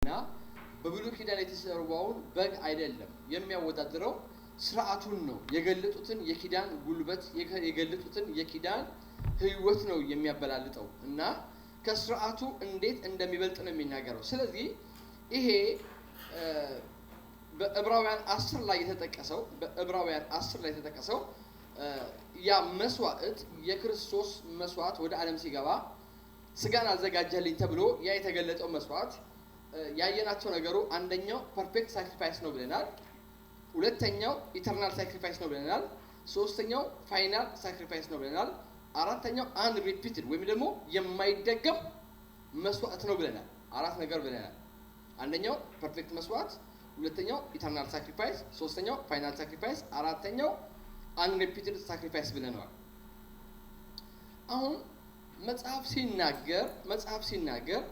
እና በብሉይ ኪዳን የተሰዋውን በግ አይደለም የሚያወዳድረው ስርዓቱን ነው የገለጡትን የኪዳን ጉልበት የገለጡትን የኪዳን ህይወት ነው የሚያበላልጠው እና ከስርዓቱ እንዴት እንደሚበልጥ ነው የሚናገረው። ስለዚህ ይሄ በዕብራውያን 10 ላይ የተጠቀሰው ያ መስዋዕት የክርስቶስ መስዋዕት ወደ ዓለም ሲገባ ስጋን አዘጋጀልኝ ተብሎ ያ የተገለጠው መስዋዕት ያየናቸው ነገሩ አንደኛው ፐርፌክት ሳክሪፋይስ ነው ብለናል። ሁለተኛው ኢተርናል ሳክሪፋይስ ነው ብለናል። ሶስተኛው ፋይናል ሳክሪፋይስ ነው ብለናል። አራተኛው አንሪፒትድ ወይም ደግሞ የማይደገም መስዋዕት ነው ብለናል። አራት ነገር ብለናል። አንደኛው ፐርፌክት መስዋዕት፣ ሁለተኛው ኢተርናል ሳክሪፋይስ፣ ሶስተኛው ፋይናል ሳክሪፋይስ፣ አራተኛው አንሪፒትድ ሳክሪፋይስ ብለናል። አሁን መጽሐፍ ሲናገር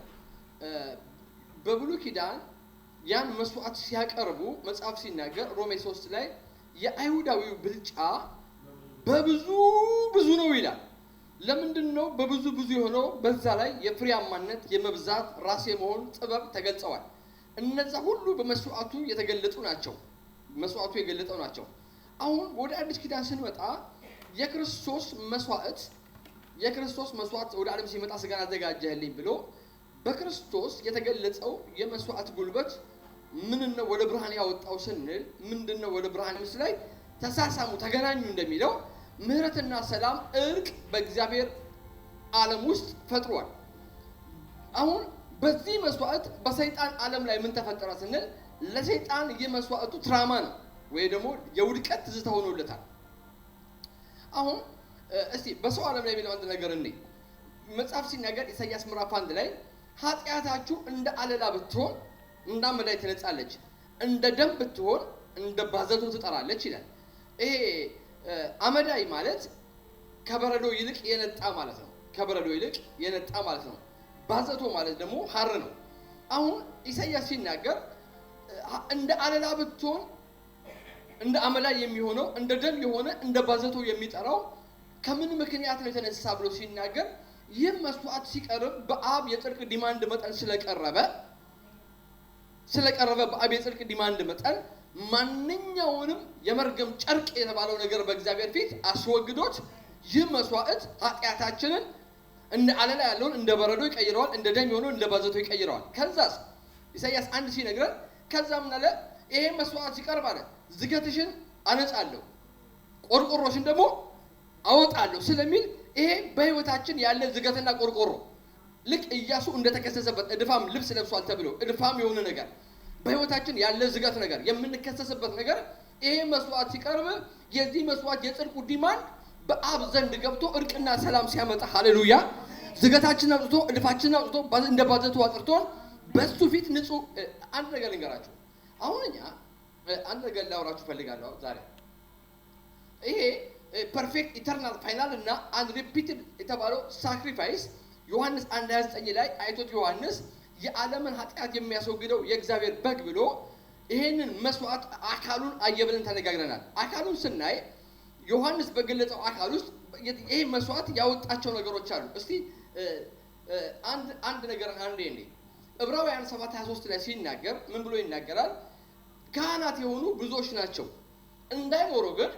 በብሉይ ኪዳን ያን መስዋዕት ሲያቀርቡ መጽሐፍ ሲናገር ሮሜ 3 ላይ የአይሁዳዊው ብልጫ በብዙ ነው ይላል። ለምንድነው በብዙ የሆነው? በዛ ላይ የፍሬያማነት የመብዛት ራስ የመሆን ጥበብ ተገልጸዋል። እነዛ ሁሉ በመስዋዕቱ የተገለጡ ናቸው። መስዋዕቱ የገለጠው ናቸው። አሁን ወደ አዲስ ኪዳን ስንመጣ የክርስቶስ መስዋዕት ወደ ዓለም ሲመጣ ስጋን አዘጋጀህልኝ ብሎ በክርስቶስ የተገለጸው የመስዋዕት ጉልበት ምንነው ወደ ብርሃን ያወጣው ስንል ምንድነው? ወደ ብርሃን ምስ ላይ ተሳሳሙ ተገናኙ እንደሚለው ምህረትና ሰላም እርቅ በእግዚአብሔር ዓለም ውስጥ ፈጥሯል። አሁን በዚህ መስዋዕት በሰይጣን ዓለም ላይ ምን ተፈጠረ ስንል ለሰይጣን የመስዋዕቱ ትራማ ነው ወይ ደግሞ የውድቀት ትዝታ ሆኖለታል። አሁን እስቲ በሰው ዓለም ላይ የሚለው አንድ ነገር እንይ። መጽሐፍ ሲናገር ኢሳይያስ ምዕራፍ 1 ላይ ኃጢአታችሁ እንደ አለላ ብትሆን እንደ አመዳይ ትነጻለች፣ እንደ ደም ብትሆን እንደ ባዘቶ ትጠራለች ይላል። ይሄ አመዳይ ማለት ከበረዶ ይልቅ የነጣ ማለት ነው። ባዘቶ ማለት ደግሞ ሐር ነው። አሁን ኢሳይያስ ሲናገር እንደ አለላ ብትሆን እንደ አመዳይ የሚሆነው እንደ ደም የሆነ እንደ ባዘቶ የሚጠራው ከምን ምክንያት ነው የተነሳ ብሎ ሲናገር ይህ መስዋዕት ሲቀርብ በአብ የጽድቅ ዲማንድ መጠን ስለቀረበ በአብ የጽድቅ ዲማንድ መጠን ማንኛውንም የመርገም ጨርቅ የተባለው ነገር በእግዚአብሔር ፊት አስወግዶት ይህ መስዋዕት ኃጢአታችንን እንደ አለላ ያለውን እንደ በረዶ ይቀይረዋል፣ እንደ ደም የሆነውን እንደ ባዘቶ ይቀይረዋል። ከዛስ ኢሳይያስ 1 ሲነግረን ከዛም አለ ይሄ መስዋዕት ሲቀርብ አለ ዝገትሽን አነጻለሁ ቆርቆሮሽን ደግሞ አወጣለሁ ስለሚል ይሄ በህይወታችን ያለ ዝገትና ቆርቆሮ ልክ ኢያሱ እንደተከሰሰበት እድፋም ልብስ ለብሷል ተብሎ እድፋም የሆነ ነገር በህይወታችን ያለ ዝገት ነገር የምንከሰስበት ነገር ይሄ መስዋዕት ሲቀርብ የዚህ መስዋዕት የጽድቁ ዲማንድ በአብ ዘንድ ገብቶ እርቅና ሰላም ሲያመጣ ሃሌሉያ ዝገታችንን አውጥቶ እድፋችንን አውጥቶ እንደ ባዘቱ አጥርቶን በሱ ፊት ንጹህ አንድ ነገር ልንገራችሁ። አሁን እኛ አንድ ነገር ላወራችሁ ፈልጋለሁ ዛሬ ይሄ ፐርፌክት ኢተርናል ፋይናል እና አንሪፒትድ የተባለው ሳክሪፋይስ ዮሐንስ 1:29 ላይ አይቶት ዮሐንስ የዓለምን ኃጢአት የሚያስወግደው የእግዚአብሔር በግ ብሎ ይሄንን መስዋዕት አካሉን አየብለን ተነጋግረናል። አካሉን ስናይ ዮሐንስ በገለጸው አካል ውስጥ ይሄ መስዋዕት ያወጣቸው ነገሮች አሉ። እስቲ አንድ ነገር አንዴ ዕብራውያን 7:23 ላይ ሲናገር ምን ብሎ ይናገራል? ካህናት የሆኑ ብዙዎች ናቸው እንዳይሞሩ ግን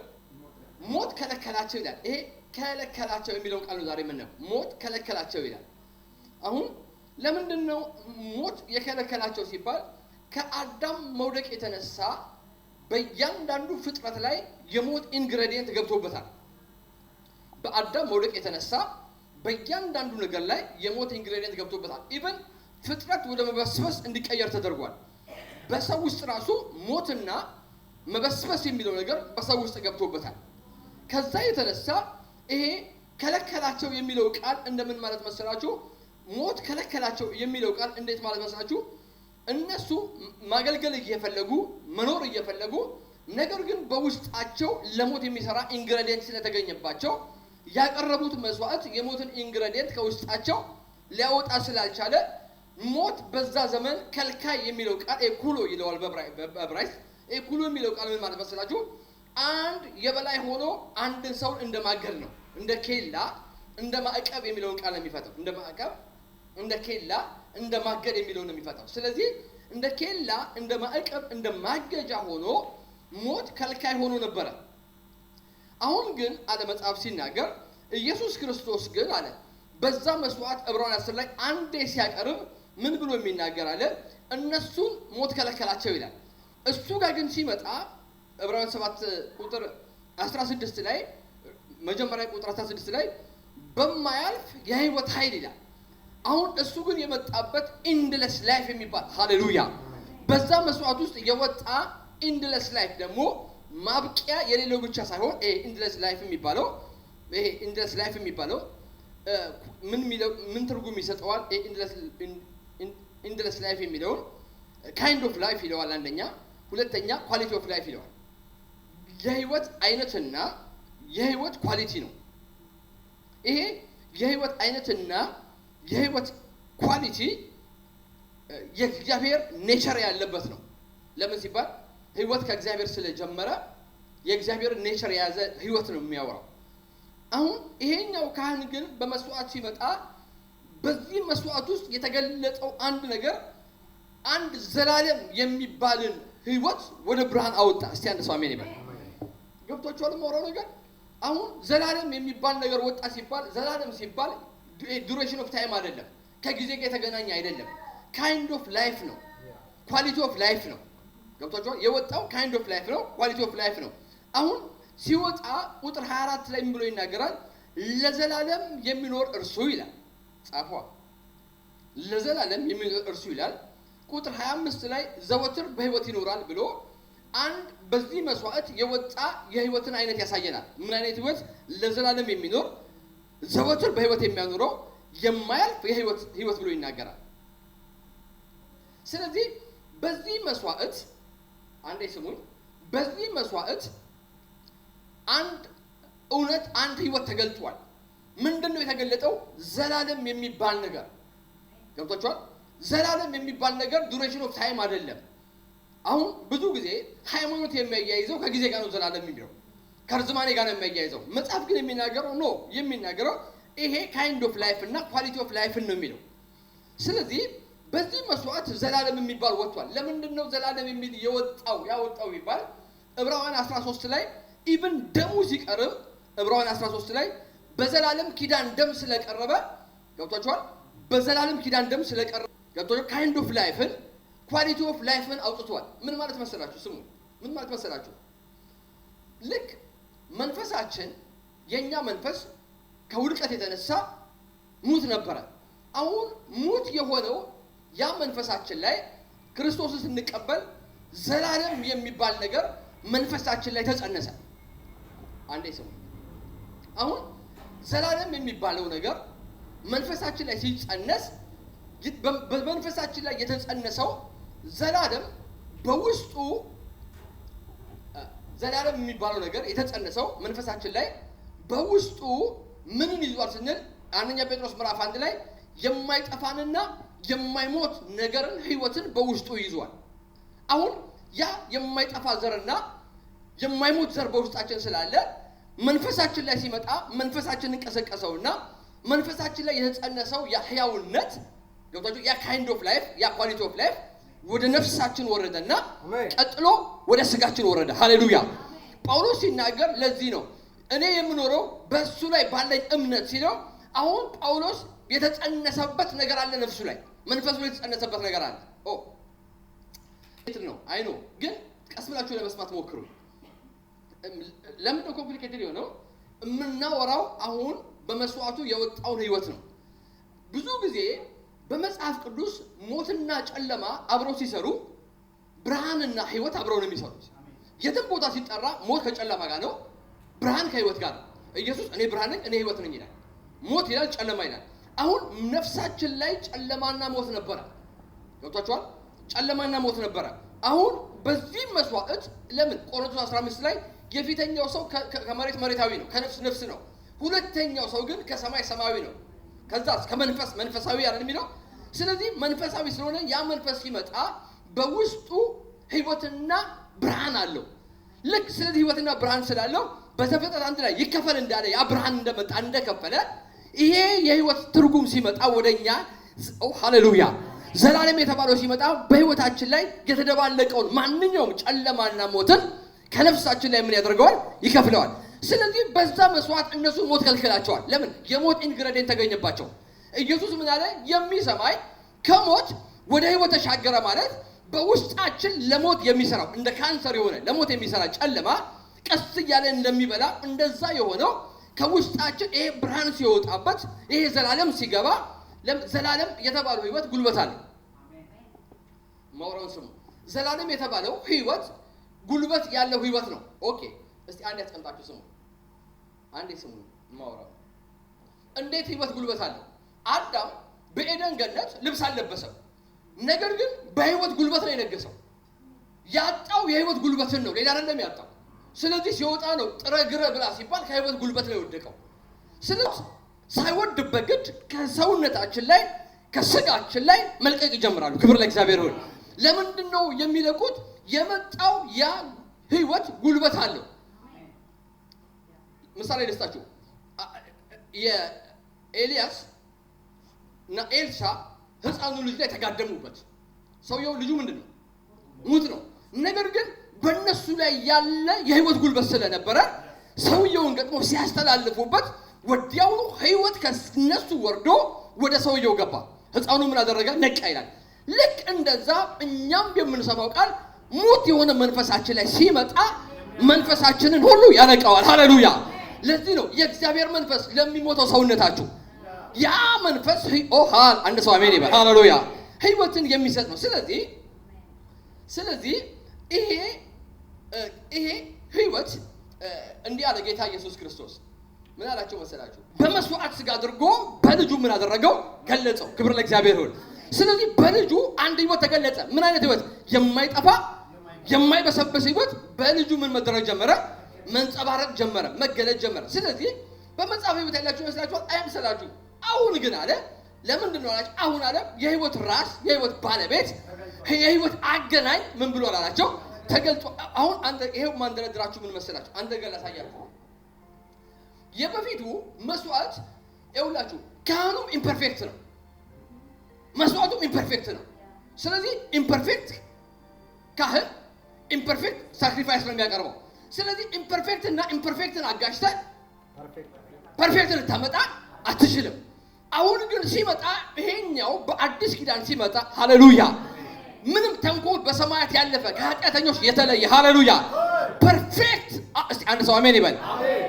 ሞት ከለከላቸው ይላል። ይሄ ከለከላቸው የሚለው ቃል ነው ዛሬ የምናየው። ሞት ከለከላቸው ይላል። አሁን ለምንድነው ሞት የከለከላቸው ሲባል ከአዳም መውደቅ የተነሳ በእያንዳንዱ ፍጥረት ላይ የሞት ኢንግሬዲየንት ገብቶበታል። በአዳም መውደቅ የተነሳ በእያንዳንዱ ነገር ላይ የሞት ኢንግሬዲየንት ገብቶበታል። ኢቭን ፍጥረት ወደ መበስበስ እንዲቀየር ተደርጓል። በሰው ውስጥ ራሱ ሞትና መበስበስ የሚለው ነገር በሰው ውስጥ ገብቶበታል። ከዛ የተነሳ ይሄ ከለከላቸው የሚለው ቃል እንደምን ማለት መሰላችሁ? ሞት ከለከላቸው የሚለው ቃል እንዴት ማለት መሰላችሁ? እነሱ ማገልገል እየፈለጉ መኖር እየፈለጉ ነገር ግን በውስጣቸው ለሞት የሚሰራ ኢንግሬዲየንት ስለተገኘባቸው ያቀረቡት መስዋዕት የሞትን ኢንግሬዲየንት ከውስጣቸው ሊያወጣ ስላልቻለ ሞት በዛ ዘመን ከልካይ የሚለው ቃል ኤኩሎ ይለዋል በዕብራይስጥ። ኤኩሎ የሚለው ቃል ምን ማለት መሰላችሁ? አንድ የበላይ ሆኖ አንድን ሰው እንደማገድ ነው። እንደ ኬላ እንደ ማዕቀብ የሚለውን ቃል ነው የሚፈታው። እንደ ማዕቀብ እንደ ኬላ እንደ ማገድ የሚለውን ነው የሚፈታው። ስለዚህ እንደ ኬላ እንደ ማዕቀብ እንደ ማገጃ ሆኖ ሞት ከልካይ ሆኖ ነበረ። አሁን ግን አለ መጽሐፍ ሲናገር ኢየሱስ ክርስቶስ ግን አለ በዛ መስዋዕት ዕብራውያን 10 ላይ አንዴ ሲያቀርብ ምን ብሎ የሚናገር አለ? እነሱን ሞት ከለከላቸው ይላል። እሱ ጋር ግን ሲመጣ ዕብራውያን 7 ቁጥር 16 ላይ መጀመሪያ ቁጥር 16 ላይ በማያልፍ የህይወት ኃይል ይላል። አሁን እሱ ግን የመጣበት ኢንድለስ ላይፍ የሚባል ሃሌሉያ፣ በዛ መስዋዕት ውስጥ የወጣ ኢንድለስ ላይፍ ደግሞ ማብቂያ የሌለው ብቻ ሳይሆን ኢንድለስ ላይፍ የሚባለው ምን ትርጉም ይሰጠዋል? ኢንድለስ ላይፍ የሚለውን ካይንድ ኦፍ ላይፍ ይለዋል አንደኛ፣ ሁለተኛ ኳሊቲ ኦፍ ላይፍ ይለዋል። የህይወት አይነትና የህይወት ኳሊቲ ነው። ይሄ የህይወት አይነትና የህይወት ኳሊቲ የእግዚአብሔር ኔቸር ያለበት ነው። ለምን ሲባል ህይወት ከእግዚአብሔር ስለጀመረ የእግዚአብሔር ኔቸር የያዘ ህይወት ነው የሚያወራው። አሁን ይሄኛው ካህን ግን በመስዋዕት ሲመጣ በዚህ መስዋዕት ውስጥ የተገለጠው አንድ ነገር አንድ ዘላለም የሚባልን ህይወት ወደ ብርሃን አወጣ። እስቲ አንድ ሰው አሜን ይበል። ገብቶችኋል የማወራው ነገር? አሁን ዘላለም የሚባል ነገር ወጣ ሲባል ዘላለም ሲባል ዱሬሽን ኦፍ ታይም አይደለም፣ ከጊዜ ጋር የተገናኘ አይደለም። ካይንድ ኦፍ ላይፍ ነው፣ ኳሊቲ ኦፍ ላይፍ ነው። ገብቶችኋል? የወጣው ካይንድ ኦፍ ላይፍ ነው፣ ኳሊቲ ኦፍ ላይፍ ነው። አሁን ሲወጣ ቁጥር 24 ላይ ምን ብሎ ይናገራል? ለዘላለም የሚኖር እርሱ ይላል። ጻፏ ለዘላለም የሚኖር እርሱ ይላል። ቁጥር 25 ላይ ዘወትር በህይወት ይኖራል ብሎ አንድ በዚህ መስዋዕት የወጣ የህይወትን አይነት ያሳየናል። ምን አይነት ህይወት? ለዘላለም የሚኖር ዘወትር በህይወት የሚያኖረው የማያልፍ የህይወት ብሎ ይናገራል። ስለዚህ በዚህ መስዋዕት አንዴ ስሙኝ፣ በዚህ መስዋዕት አንድ እውነት አንድ ህይወት ተገልጧል። ምንድነው የተገለጠው? ዘላለም የሚባል ነገር። ገብቷችኋል? ዘላለም የሚባል ነገር ዱሬሽን ኦፍ ታይም አይደለም። አሁን ብዙ ጊዜ ሃይማኖት የሚያያይዘው ከጊዜ ጋር ነው። ዘላለም የሚለው ከርዝማኔ ጋር ነው የሚያያይዘው። መጽሐፍ ግን የሚናገረው ይሄ ካይንድ ኦፍ ላይፍ እና ኳሊቲ ኦፍ ላይፍን ነው የሚለው። ስለዚህ በዚህ መስዋዕት ዘላለም የሚባል ወጥቷል። ለምንድን ነው ዘላለም የሚል ያወጣው ይባል? ዕብራውያን 13 ላይ ኢቭን ደሙ ሲቀርብ ዕብራውያን 13 ላይ በዘላለም ኪዳን ደም ስለቀረበ ገብቷችኋል? በዘላለም ኪዳን ደም ስለቀረበ ገብቷችኋል? ካይንድ ኦፍ ላይፍን ኳሊቲ ኦፍ ላይፍን አውጥቷል። ምን ማለት መሰላችሁ? ስሙ፣ ምን ማለት መሰላችሁ? ልክ መንፈሳችን የኛ መንፈስ ከውድቀት የተነሳ ሙት ነበረ። አሁን ሙት የሆነው ያ መንፈሳችን ላይ ክርስቶስን ስንቀበል ዘላለም የሚባል ነገር መንፈሳችን ላይ ተጸነሰ። አንዴ ስሙ። አሁን ዘላለም የሚባለው ነገር መንፈሳችን ላይ ሲጸነስ በመንፈሳችን ላይ የተጸነሰው ዘላለም በውስጡ ዘላለም የሚባለው ነገር የተጸነሰው መንፈሳችን ላይ በውስጡ ምንን ይዟል ስንል አንደኛ ጴጥሮስ ምዕራፍ 1 ላይ የማይጠፋንና የማይሞት ነገርን ህይወትን በውስጡ ይዟል። አሁን ያ የማይጠፋ ዘርና የማይሞት ዘር በውስጣችን ስላለ መንፈሳችን ላይ ሲመጣ መንፈሳችንን እንቀሰቀሰውና መንፈሳችን ላይ የተጸነሰው ያ ህያውነት ገብታችሁ ያ ካይንድ ኦፍ ላይፍ ያ ኳሊቲ ኦፍ ላይፍ ወደ ነፍሳችን ወረደና ቀጥሎ ወደ ስጋችን ወረደ። ሃሌሉያ። ጳውሎስ ሲናገር ለዚህ ነው እኔ የምኖረው በሱ ላይ ባለኝ እምነት ሲለው፣ አሁን ጳውሎስ የተጸነሰበት ነገር አለ ነፍሱ ላይ፣ መንፈሱ ላይ የተጸነሰበት ነገር አለ። ነው አይኖ ግን ቀስ ብላችሁ ለመስማት ሞክሩ። ለምን ነው ኮምፕሊኬትድ የሆነው? የምናወራው አሁን በመስዋዕቱ የወጣውን ህይወት ነው። ብዙ ጊዜ በመጽሐፍ ቅዱስ ሞትና ጨለማ አብረው ሲሰሩ ብርሃንና ህይወት አብረው ነው የሚሰሩት። የትም ቦታ ሲጠራ ሞት ከጨለማ ጋር ነው፣ ብርሃን ከህይወት ጋር ነው። ኢየሱስ እኔ ብርሃን ነኝ፣ እኔ ህይወት ነኝ ይላል። ሞት ይላል፣ ጨለማ ይላል። አሁን ነፍሳችን ላይ ጨለማና ሞት ነበረ። ገብቷችኋል? ጨለማና ሞት ነበረ። አሁን በዚህ መስዋዕት ለምን ቆሮንቶስ 15 ላይ የፊተኛው ሰው ከመሬት መሬታዊ ነው፣ ከነፍስ ነፍስ ነው። ሁለተኛው ሰው ግን ከሰማይ ሰማያዊ ነው። ከዛስ ከመንፈስ መንፈሳዊ አይደል የሚለው። ስለዚህ መንፈሳዊ ስለሆነ ያ መንፈስ ሲመጣ በውስጡ ህይወትና ብርሃን አለው። ልክ ስለዚህ ህይወትና ብርሃን ስላለው በዘፍጥረት 1 ላይ ይከፈል እንዳለ ያ ብርሃን እንደመጣ እንደከፈለ ይሄ የህይወት ትርጉም ሲመጣ ወደኛ ሃሌሉያ ዘላለም የተባለው ሲመጣ በህይወታችን ላይ የተደባለቀውን ማንኛውም ጨለማና ሞትን ከነፍሳችን ላይ ምን ያደርገዋል? ይከፍለዋል። ስለዚህ በዛ መስዋዕት እነሱ ሞት ከልክላቸዋል። ለምን? የሞት ኢንግሪዲየንት ተገኘባቸው። ኢየሱስ ምን አለ? የሚሰማይ ከሞት ወደ ህይወት ተሻገረ ማለት በውስጣችን ለሞት የሚሰራው እንደ ካንሰር የሆነ ለሞት የሚሰራ ጨለማ ቀስ እያለ እንደሚበላ እንደዛ የሆነው ከውስጣችን ይሄ ብርሃን ሲወጣበት ይሄ ዘላለም ሲገባ ዘላለም የተባለው ህይወት ጉልበት አለ። ማውራውን ስሙ። ዘላለም የተባለው ህይወት ጉልበት ያለው ህይወት ነው። ኦኬ እስቲ አንዴ አስቀምጣችሁ ስሙ። አንዴ ስሙ ማውራው። እንዴት ህይወት ጉልበት አለው? አዳም በኤደን ገነት ልብስ አልለበሰም። ነገር ግን በህይወት ጉልበት ላይ ነገሰው። ያጣው የህይወት ጉልበትን ነው፣ ሌላ አይደለም ያጣው። ስለዚህ ሲወጣ ነው ጥረግረ ብላ ሲባል ከህይወት ጉልበት ላይ ወደቀው። ስለዚህ ሳይወድ በግድ ከሰውነታችን ላይ ከስጋችን ላይ መልቀቅ ይጀምራሉ። ክብር ለእግዚአብሔር ይሁን። ለምንድን ነው የሚለቁት? የመጣው ያ ህይወት ጉልበት አለው። ምሳሌ ልስጣችሁ። የኤልያስ እና ኤልሳ ህፃኑ ልጅ ላይ ተጋደሙበት። ሰውየው ልጁ ምንድነው? ሙት ነው። ነገር ግን በእነሱ ላይ ያለ የህይወት ጉልበት ስለነበረ ሰውየውን ገጥሞ ሲያስተላልፉበት ወዲያውኑ ህይወት ከነሱ ወርዶ ወደ ሰውየው ገባ። ህፃኑ ምን አደረገ? ነቃ ይላል። ልክ እንደዛ እኛም የምንሰማው ቃል ሙት የሆነ መንፈሳችን ላይ ሲመጣ መንፈሳችንን ሁሉ ያነቃዋል። ሃሌሉያ! ለዚህ ነው የእግዚአብሔር መንፈስ ለሚሞተው ሰውነታችሁ ያ መንፈስ አንድ ሰው አሜን ይበል። ሃሌሉያ! ህይወትን የሚሰጥ ነው። ስለዚህ ይሄ ህይወት እንዲህ አለ ጌታ ኢየሱስ ክርስቶስ። ምን አላቸው መሰላችሁ? በመስዋዕት ስጋ አድርጎ በልጁ ምን አደረገው? ገለጸው። ክብር ለእግዚአብሔር ይሁን። ስለዚህ በልጁ አንድ ህይወት ተገለጸ። ምን አይነት ህይወት? የማይጠፋ የማይበሰበስ ህይወት በልጁ ምን መደረግ ጀመረ? መንጸባረቅ ጀመረ፣ መገለጥ ጀመረ። ስለዚህ በመጽሐፍ ህይወት ያላችሁ ይመስላችኋል? አይመስላችሁ። አሁን ግን አለ ለምንድን ነው አላችሁ? አሁን አለ የህይወት ራስ የህይወት ባለቤት የህይወት አገናኝ ምን ብሎ አላቸው? ተገልጦ። አሁን አንተ ይሄው ማንደረድራችሁ ምን መሰላችሁ? አንተ ገላ ሳያችሁ የበፊቱ መስዋዕት ይውላችሁ ካህኑም ኢምፐርፌክት ነው፣ መስዋዕቱም ኢምፐርፌክት ነው። ስለዚህ ኢምፐርፌክት ካህን ኢምፐርፌክት ሳክሪፋይስ ነው የሚያቀርበው። ስለዚህ ኢምፐርፌክት እና ኢምፐርፌክትን አጋጭተህ ፐርፌክትን ልታመጣ አትችልም። አሁን ግን ሲመጣ ይሄኛው በአዲስ ኪዳን ሲመጣ ሃሌሉያ ምንም ተንኮል በሰማያት ያለፈ ከኃጢአተኞች የተለየ ሃሌሉያ ፐርፌክት እስቲ አንድ ሰው አሜን ይበል።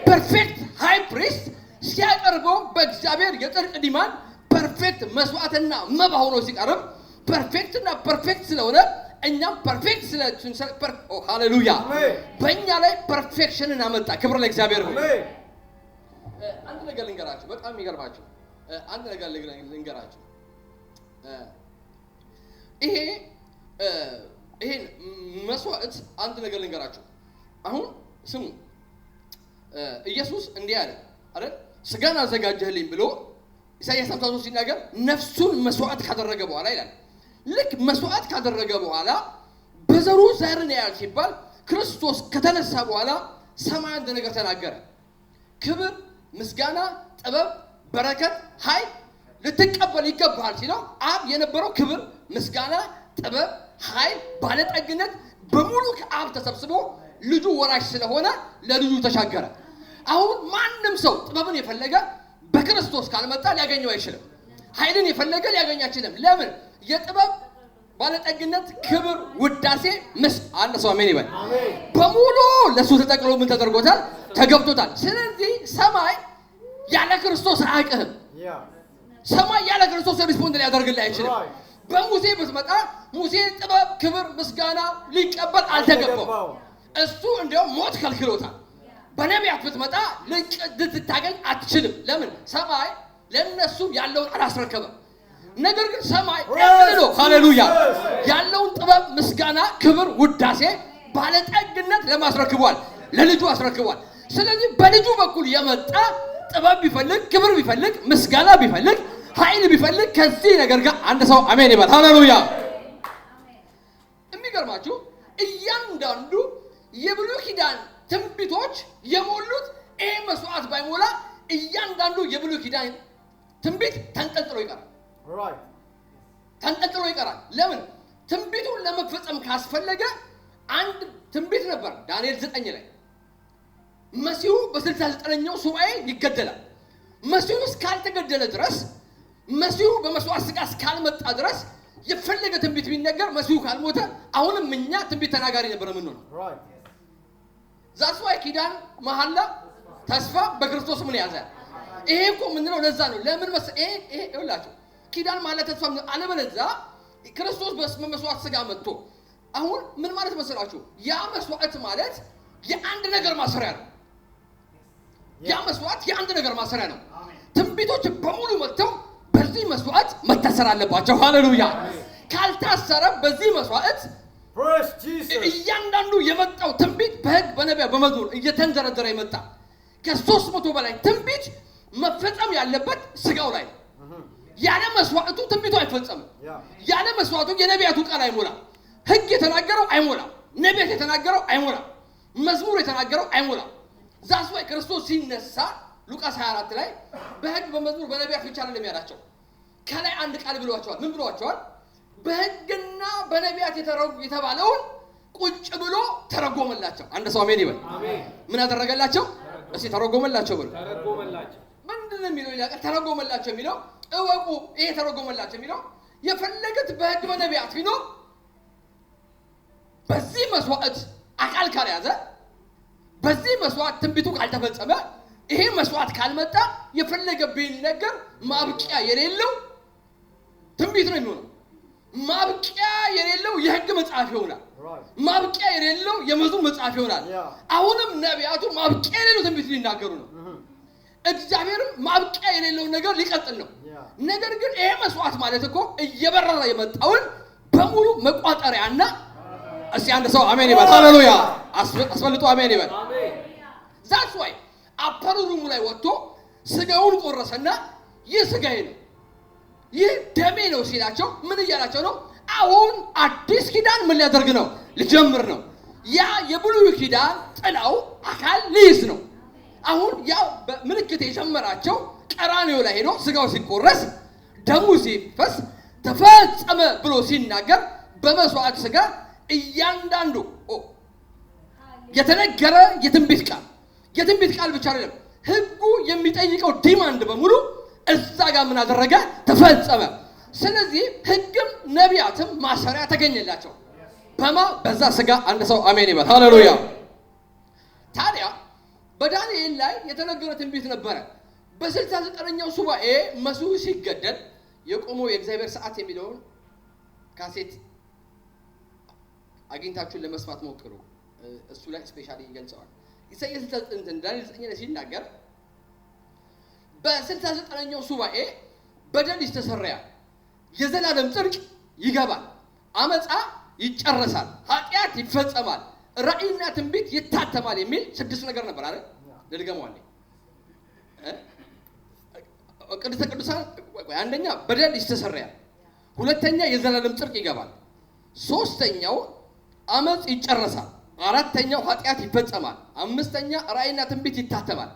ፐርፌክት ሃይ ፕሪስት ሲያቀርበው በእግዚአብሔር የጽድቅ ዲማን ፐርፌክት መስዋዕትና መባ ሆኖ ሲቀርብ ፐርፌክትና ፐርፌክት ስለሆነ እኛም ፐርፌክት ሃሌሉያ በእኛ ላይ ፐርፌክሽንን አመጣ። ክብር ለእግዚአብሔር ይሁን። አንድ ነገር ልንገራችሁ፣ በጣም የሚገርማችሁ አንድ ነገር ልንገራችሁ። ይሄን መስዋዕት አንድ ነገር ልንገራችሁ። አሁን ስሙ። ኢየሱስ እንዲህ አለ አይደል? ስጋን አዘጋጀህልኝ ብሎ ኢሳይያስ 53 ሲናገር ነፍሱን መስዋዕት ካደረገ በኋላ ይላል። ልክ መስዋዕት ካደረገ በኋላ በዘሩ ዘርን ያያል ሲባል ክርስቶስ ከተነሳ በኋላ ሰማይ አንድ ነገር ተናገረ። ክብር፣ ምስጋና፣ ጥበብ፣ በረከት፣ ኃይል ልትቀበል ይገባሃል ሲለው አብ የነበረው ክብር፣ ምስጋና፣ ጥበብ፣ ኃይል፣ ባለጠግነት በሙሉ ከአብ ተሰብስቦ ልጁ ወራሽ ስለሆነ ለልጁ ተሻገረ። አሁን ማንም ሰው ጥበብን የፈለገ በክርስቶስ ካልመጣ ሊያገኘው አይችልም። ኃይልን የፈለገ ሊያገኝ አይችልም። ለምን? የጥበብ ባለጠግነት፣ ክብር፣ ውዳሴ አንድ ሰው አሜን ይበል። በሙሉ ለሱ ተጠቅሎ ምን ተደርጎታል? ተገብቶታል። ስለዚህ ሰማይ ያለ ክርስቶስ አያውቅህም። ሰማይ ያለ ክርስቶስ ሪስፖንድ ሊያደርግልህ አይችልም። በሙሴ ብትመጣ ሙሴ ጥበብ፣ ክብር፣ ምስጋና ሊቀበል አልተገባው። እሱ እንዲያውም ሞት ከልክሎታል። በነቢያት ብትመጣ ልትታገኝ አትችልም። ለምን? ሰማይ ለነሱ ያለውን አላስረከበም። ነገር ግን ሰማይ ያለው ሃሌሉያ ያለውን ጥበብ፣ ምስጋና፣ ክብር፣ ውዳሴ፣ ባለጠግነት ለማስረክቧል፣ ለልጁ አስረክቧል። ስለዚህ በልጁ በኩል የመጣ ጥበብ ቢፈልግ፣ ክብር ቢፈልግ፣ ምስጋና ቢፈልግ፣ ኃይል ቢፈልግ ከዚህ ነገር ጋር አንድ ሰው አሜን ይበል። ሃሌሉያ። የሚገርማችሁ እያንዳንዱ የብሉይ ኪዳን ትንቢቶች የሞሉት ይሄ መስዋዕት ባይሞላ እያንዳንዱ የብሉይ ኪዳን ትንቢት ተንጠልጥሎ ይቀራል። ተንጠልጥሎ ይቀራል። ለምን? ትንቢቱን ለመፈጸም ካስፈለገ አንድ ትንቢት ነበር ዳንኤል 9 ላይ መሲሁ በ69ኛው ሱባኤ ይገደላል። መሲሁ እስካልተገደለ ድረስ መሲሁ በመስዋዕት ሥጋ እስካልመጣ ድረስ የፈለገ ትንቢት ቢነገር መሲሁ ካልሞተ አሁንም እኛ ትንቢት ተናጋሪ ነበር የምንሆነው። ዛስ ዋይ ኪዳን መሐላ ተስፋ በክርስቶስ ምን ያዘ? ይሄ እኮ ምንድነው? ለዛ ነው። ለምን ይሄ ይኸውላችሁ ኪዳን ማለት ተስፋ አለበለዚያ ክርስቶስ በመስዋዕት ሥጋ መጥቶ አሁን ምን ማለት መሰላችሁ? ያ መስዋዕት ማለት የአንድ ነገር ማሰሪያ ነው። ያ መስዋዕት የአንድ ነገር ማሰሪያ ነው። ትንቢቶች በሙሉ መጥተው በዚህ መስዋዕት መታሰር አለባቸው። ሃሌሉያ! ካልታሰረ በዚህ መስዋዕት እያንዳንዱ የመጣው ትንቢት በሕግ በነቢያ በመዝሙር እየተንዘረዘረ ይመጣ ከ300 በላይ ትንቢት መፈጸም ያለበት ሥጋው ላይ ነው። ያለ መስዋዕቱ ትንቢቱ አይፈጸምም። ያለ መስዋዕቱ የነቢያቱ ቃል አይሞላም። ሕግ የተናገረው አይሞላም። ነቢያት የተናገረው አይሞላም። መዝሙር የተናገረው አይሞላም። ዛስ ወይ ክርስቶስ ሲነሳ ሉቃስ 24 ላይ በሕግ በመዝሙር በነቢያት ብቻ አይደለም ያላቸው። ከላይ አንድ ቃል ብሏቸዋል። ምን ብሏቸዋል? በሕግና በነቢያት የተባለውን ቁጭ ብሎ ተረጎመላቸው። አንድ ሰው አሜን ይበል። ምን አደረገላቸው? እስኪ ተረጎመላቸው ብሎ ምንድን ነው የሚለው? ይላል ተረጎመላቸው የሚለው እወቁ። ይሄ ተረጎመላቸው የሚለው የፈለገት በሕግ በነቢያት ቢኖር በዚህ መስዋዕት አካል ካልያዘ በዚህ መስዋዕት ትንቢቱ ካልተፈጸመ ይሄ መስዋዕት ካልመጣ የፈለገ ቢነገር ማብቂያ የሌለው ትንቢት ነው የሚሆነው። ማብቂያ የሌለው የሕግ መጽሐፍ ይሆናል። ማብቂያ የሌለው የመዝሙር መጽሐፍ ይሆናል። አሁንም ነቢያቱ ማብቂያ የሌለው ትንቢት ሊናገሩ ነው። እግዚአብሔርም ማብቂያ የሌለው ነገር ሊቀጥል ነው። ነገር ግን ይሄ መስዋዕት ማለት እኮ እየበረረ የመጣውን በሙሉ መቋጠሪያና እስቲ አንድ ሰው አሜን ይበል። ሃሌሉያ! አስፈልጦ አሜን ይበል። ዛትስ ዋይ አፐሩ ሩሙ ላይ ወጥቶ ሥጋውን ቆረሰና ይህ ሥጋዬ ነው ይህ ደሜ ነው ሲላቸው ምን እያላቸው ነው? አሁን አዲስ ኪዳን ምን ሊያደርግ ነው? ሊጀምር ነው። ያ የብሉይ ኪዳን ጥላው አካል ሊይዝ ነው። አሁን ያ ምልክት የጀመራቸው ቀራንዮ ላይ ሄዶ ሥጋው ሲቆረስ ደሙ ሲፈስ ተፈጸመ ብሎ ሲናገር በመስዋዕት ሥጋ እያንዳንዱ የተነገረ የትንቢት ቃል ብቻ አይደለም። ሕጉ የሚጠይቀው ዲማንድ በሙሉ እዛ ጋር ምን አደረገ? ተፈጸመ። ስለዚህ ሕግም ነቢያትም ማሰሪያ ተገኘላቸው። በዛ ሥጋ አንድ ሰው አሜን ይበል። ሃሌሉያ! ታዲያ በዳንኤል ላይ የተነገረ ትንቢት ነበረ። በ69ኛው ሱባኤ መሲሁ ሲገደል የቆመው የእግዚአብሔር ሰዓት የሚለውን ካሴት አግኝታችሁን ለመስማት ሞክሩ። እሱ ላይ ስፔሻሊ ይገልጸዋል። ኢሳይያስ ዳንኤል 9 ላይ ሲናገር በ69ኛው ሱባኤ በደል ይስተሰርያል፣ የዘላለም ጽድቅ ይገባል፣ አመፃ ይጨረሳል፣ ኃጢአት ይፈጸማል፣ ራእይና ትንቢት ይታተማል የሚል 6 ነገር ነበር አይደል? ልድገመዋለሁ። ቅድስተ ቅዱሳን አንደኛ በደል ይስተሰርያል፣ ሁለተኛ የዘላለም ጽድቅ ይገባል፣ ሶስተኛው አመፅ ይጨረሳል፣ አራተኛው ኃጢአት ይፈጸማል፣ አምስተኛ ራእይና ትንቢት ይታተማል፣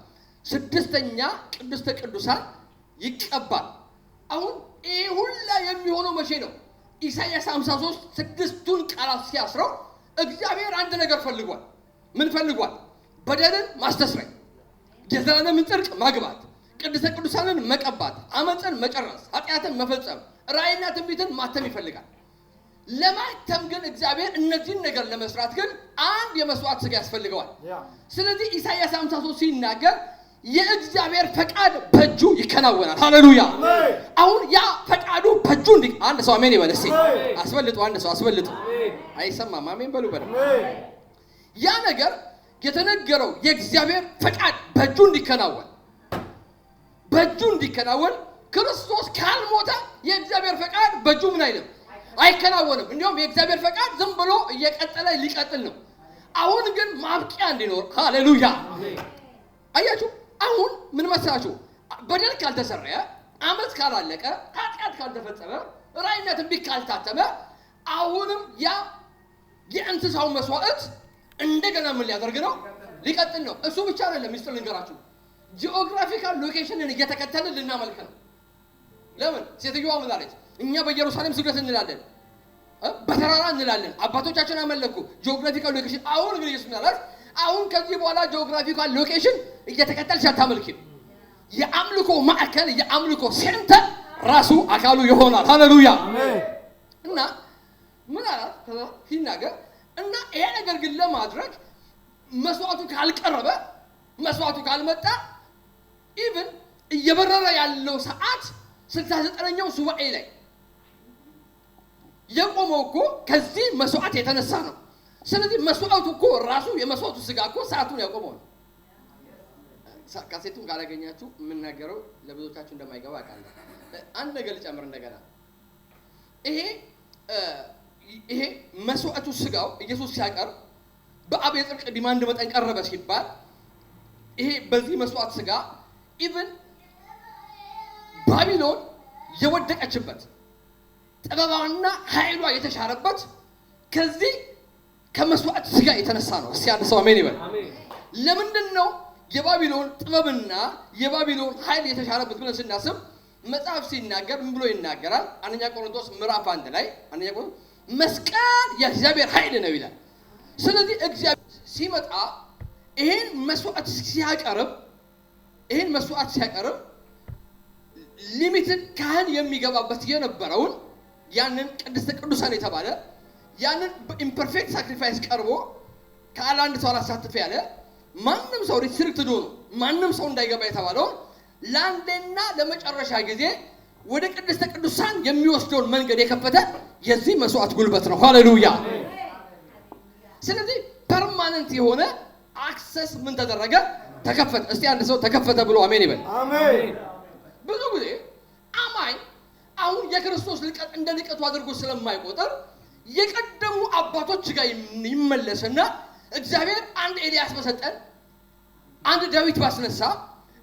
ስድስተኛ ቅድስተ ቅዱሳን ይቀባል። አሁን ይሄ ሁላ የሚሆነው መቼ ነው? ኢሳይያስ 53 6ቱን ቃላት ሲያስረው እግዚአብሔር አንድ ነገር ፈልጓል። ምን ፈልጓል? በደልን ማስተስረይ፣ የዘላለምን ጽድቅ ማግባት፣ ቅድስተ ቅዱሳንን መቀባት፣ አመፅን መጨረስ፣ ኃጢአትን መፈጸም፣ ራእይና ትንቢትን ማተም ይፈልጋል። ለማተም ግን እግዚአብሔር እነዚህን ነገር ለመስራት ግን አንድ የመስዋዕት ሥጋ ያስፈልገዋል። ስለዚህ ኢሳይያስ 53 ሲናገር የእግዚአብሔር ፈቃድ በእጁ ይከናወናል። ሃሌሉያ! አሁን ያ ፈቃዱ በእጁ አንድ ሰው አሜን ይበል እስቲ። አስበልጡ፣ አንድ ሰው አስበልጡ። አይሰማም? አሜን በሉ በደምብ። ያ ነገር የተነገረው የእግዚአብሔር ፈቃድ በእጁ እንዲከናወን ክርስቶስ ካልሞተ የእግዚአብሔር ፈቃድ በእጁ ምን አይልም? አይከናወንም። እንዲሁም የእግዚአብሔር ፈቃድ ዝም ብሎ እየቀጠለ ሊቀጥል ነው። አሁን ግን ማብቂያ እንዲኖር ሃሌሉያ! አያችሁ? አሁን ምን መሰላችሁ? በደል ካልተሰረየ፣ አመፅ ካላለቀ፣ ኃጢአት ካልተፈጸመ፣ ራእይና ትንቢት ካልታተመ አሁንም ያ የእንስሳው መስዋዕት እንደገና ምን ሊያደርግ ነው? ሊቀጥል ነው። እሱ ብቻ አይደለም። ሚስጥር ልንገራችሁ። ጂኦግራፊካል ሎኬሽንን እየተከተልን ልናመልክ ነው። ለምን ሴትዮዋ ምን አለች? እኛ በኢየሩሳሌም ስግደት እንላለን፣ በተራራ እንላለን፣ አባቶቻችን አመለኩ። ጂኦግራፊካል ሎኬሽን አሁን ግን ኢየሱስ ማለት አሁን ከዚህ በኋላ ጂኦግራፊካል ሎኬሽን እየተከተልሽ አታመልኪም። የአምልኮ ማዕከል የአምልኮ ሴንተር ራሱ አካሉ ይሆናል። ሃሌሉያ አሜን። እና ምን አላት ሲናገር እና ይሄ ነገር ግን ለማድረግ መስዋዕቱ ካልቀረበ መስዋዕቱ ካልመጣ ኢቭን እየበረረ ያለው ሰዓት 69ኛው ሱባኤ ላይ የቆመው እኮ ከዚህ መስዋዕት የተነሳ ነው። ስለዚህ መስዋዕቱ እኮ ራሱ የመስዋዕቱ ስጋ እኮ ሰዓቱን ያቆመው ነው። ካሴቱን ካላገኛችሁ የምናገረው ለብዙዎቻችሁ እንደማይገባ አውቃለሁ። አንድ ነገር ልጨምር እንደገና ይሄ መስዋዕቱ ስጋው ኢየሱስ ሲያቀርብ በአብ የጽድቅ ዲማንድ መጠን ቀረበ ሲባል ይሄ በዚህ መስዋዕት ስጋ ኢቭን ባቢሎን የወደቀችበት ጥበባና ኃይሏ የተሻረበት ከዚህ ከመስዋዕት ስጋ የተነሳ ነው። እስቲ አንድ ሰው አሜን ይበል። ለምንድን ነው የባቢሎን ጥበብና የባቢሎን ኃይል የተሻረበት ብለን ስናስብ መጽሐፍ ሲናገር ምን ብሎ ይናገራል? አንደኛ ቆሮንቶስ ምዕራፍ 1 ላይ አንደኛ ቆሮንቶስ መስቀል የእግዚአብሔር ኃይል ነው ይላል። ስለዚህ እግዚአብሔር ሲመጣ ይሄን መስዋዕት ሲያቀርብ ሊሚትድ ካህን የሚገባበት የነበረውን ያንን ቅድስተ ቅዱሳን የተባለ ያንን ኢምፐርፌክት ሳክሪፋይስ ቀርቦ ካለ አንድ ሰው አላሳተፈ ያለ ማንም ሰው ሪስትሪክትድ ሆኖ ማንም ሰው እንዳይገባ የተባለው ለአንዴና ለመጨረሻ ጊዜ ወደ ቅድስተ ቅዱሳን የሚወስደውን መንገድ የከፈተ የዚህ መስዋዕት ጉልበት ነው። ሃሌሉያ። ስለዚህ ፐርማነንት የሆነ አክሰስ ምን ተደረገ? ተከፈተ። እስቲ አንድ ሰው ተከፈተ ብሎ አሜን ይበል። አሜን። ብዙ ጊዜ አማኝ አሁን የክርስቶስ ልቀት እንደ ልቀቱ አድርጎ ስለማይቆጠር የቀደሙ አባቶች ጋር ይመለስና እግዚአብሔር አንድ ኤልያስ በሰጠን አንድ ዳዊት ባስነሳ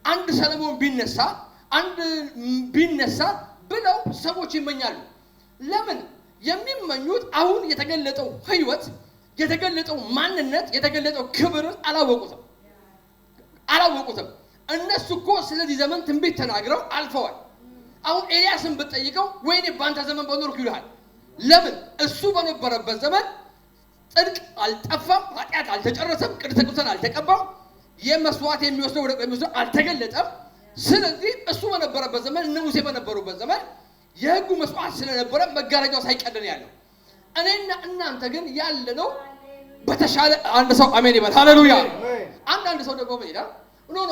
አንድ ሰለሞን ቢነሳ ብለው ሰዎች ይመኛሉ። ለምን የሚመኙት? አሁን የተገለጠው ህይወት የተገለጠው ማንነት የተገለጠው ክብርን አላወቁትም። እነሱ እኮ ስለዚህ ዘመን ትንቢት ተናግረው አልፈዋል። አሁን ኤልያስን ብትጠይቀው ወይኔ ባንተ ዘመን በኖርኩ ይልሃል። ለምን? እሱ በነበረበት ዘመን ጽድቅ አልጠፋም፣ ኃጢአት አልተጨረሰም፣ ቅድስተ ቅዱሳን አልተቀባም፣ የመስዋዕት የሚወስደው ወደ የሚወስደው አልተገለጠም። ስለዚህ እሱ በነበረበት ዘመን እነ ሙሴ በነበሩበት ዘመን የህጉ መስዋዕት ስለነበረ መጋረጃው ሳይቀደን ያለው እኔና እናንተ ግን ያለነው በተሻለ አንድ ሰው አሜን ይበል። ሃሌሉያ። አንድ ሰው ደግሞ ምን ይላል?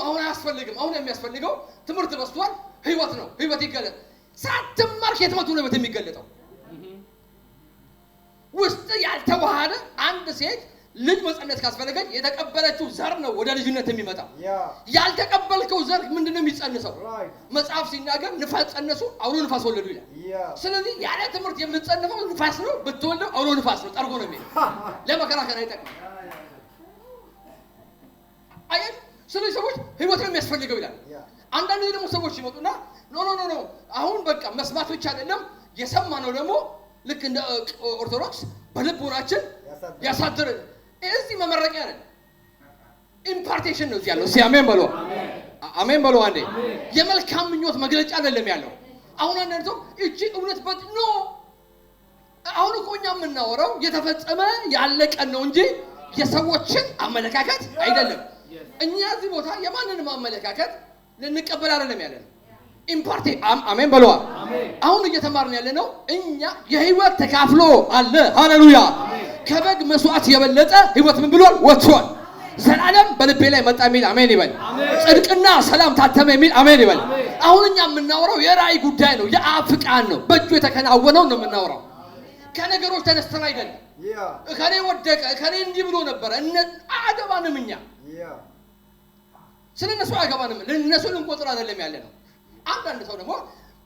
አሁን አያስፈልግም። አሁን የሚያስፈልገው ትምህርት በስቷል፣ ህይወት ነው። ህይወት ይገለጥ። ሳትማር ከትምህርቱ ነው የሚገለጠው። ውስጥ ያልተዋሃደ አንድ ሴት ልጅ መጸነስ ካስፈልገ የተቀበለችው ዘር ነው ወደ ልጅነት የሚመጣው። ያልተቀበልከው ዘር ምንድነው የሚጸንሰው? መጽሐፍ ሲናገር ንፋስ ጸነሱ አውሎ ንፋስ ወለዱ ይላል። ስለዚህ ያለ ትምህርት የምትጸንፈው ንፋስ ነው፣ ብትወልደው አውሎ ንፋስ ነው፣ ጠርጎ ነው የሚሄድ። ለመከራከር አይጠቅም። አየህ፣ ስለዚህ ሰዎች ህይወት ነው የሚያስፈልገው ይላል። አንዳንድ ደግሞ ሰዎች ይመጡና ኖ አሁን በቃ መስማት ብቻ አይደለም የሰማነው ደግሞ ልክ እንደ ኦርቶዶክስ በልቦናችን ያሳድር። እዚህ መመረቂያ አይደለም፣ ኢምፓርቴሽን ነው እዚህ ያለው። እስኪ አሜን በሉ። አሜን በሉ አንዴ። የመልካም ምኞት መግለጫ አይደለም ያለው። አሁን አንዳንድ ሰው እቺ እውነት ኖ አሁን እኮ እኛ የምናወራው የተፈጸመ ያለቀን ነው እንጂ የሰዎችን አመለካከት አይደለም። እኛ እዚህ ቦታ የማንንም አመለካከት ልንቀበል አይደለም ያለን። ኢምፓርቴ አሜን በሉ። አሁን እየተማርን ያለ ነው እኛ የህይወት ተካፍሎ አለ። ሃሌሉያ። ከበግ መስዋዕት የበለጠ ህይወት ምን ብሏል? ወጥቷል። ዘላለም በልቤ ላይ መጣ የሚል አሜን ይበል። ጽድቅና ሰላም ታተመ የሚል አሜን ይበል። አሁን እኛ የምናወራው የራእይ ጉዳይ ነው፣ የአብ ፍቃድ ነው፣ በእጁ የተከናወነው ነው የምናወራው። ከነገሮች ተነስተን አይደለም። ከኔ ወደቀ ከኔ እንዲህ ብሎ ነበረ አገባንም። እኛ ስለነሱ አገባንም፣ ለነሱ ልንቆጥር አይደለም ያለ ነው። አንዳንድ ሰው ደግሞ